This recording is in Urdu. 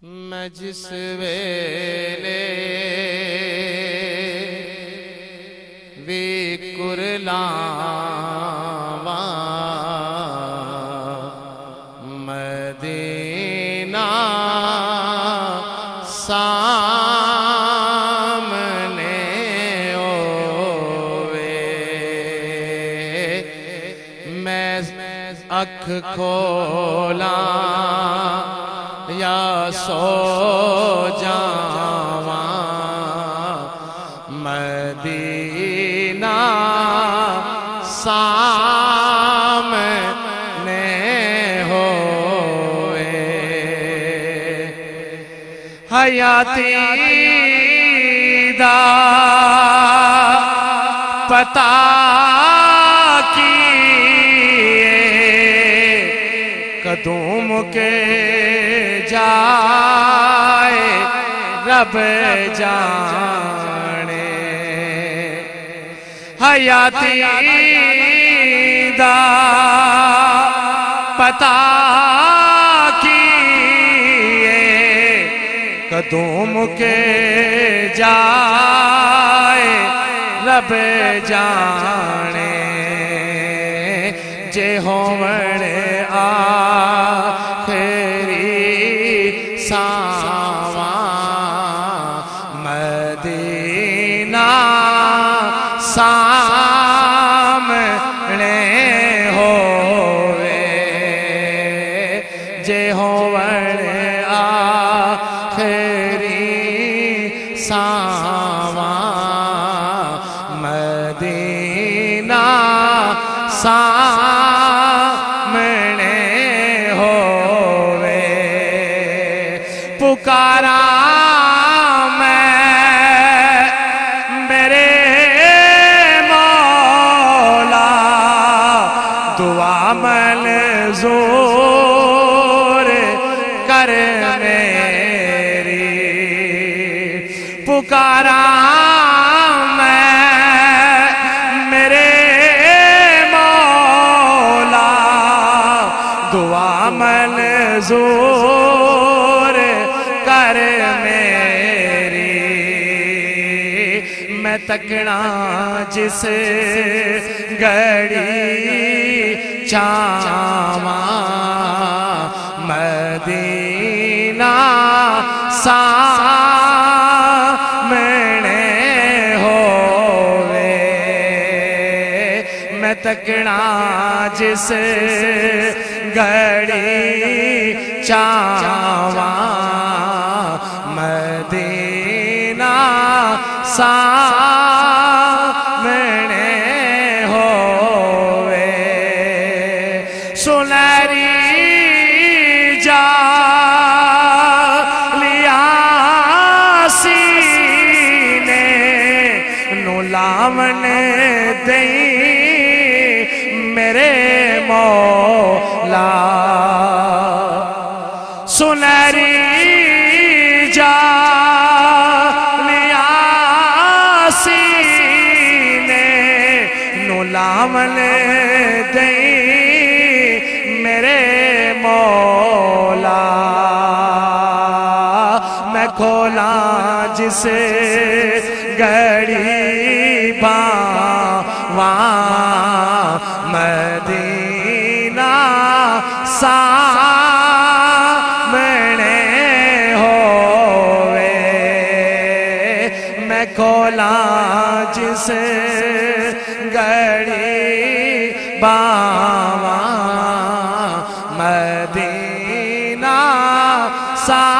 میں جس ویلے وی کرلاواں مدینہ سامنے ہووے میں اکھ کھولاں یا سو جاواں مدینہ سامنے ہوئے حیاتی دا پتہ کیے قدوم کے جائے رب جانے حیاتی دا پتہ کیے قدوم کے جائے رب جانے جے ہومن آخری ساواں مدینہ سامنے ہووے جے ہومن آخری ساواں مدینہ سامنے ہووے پکارا میں میرے مولا دعا منظور کر میری پکارا دعا منظور کر میری میں تکنا جس گھڑی چاواں مدینہ سامنے ہووے میں تکنا جس گھڑی چاواں مدینہ سامنے ہووے سنہری جالیاں سینے نو لاون دئی میرے مولا سنہری جالیاں سینے نو لاون دئی میرے مولا میں کھولاں جس گھڑی باواں مدینہ سامنے ہووے میں کھولاں جس گھڑی باواں مدینہ سامنے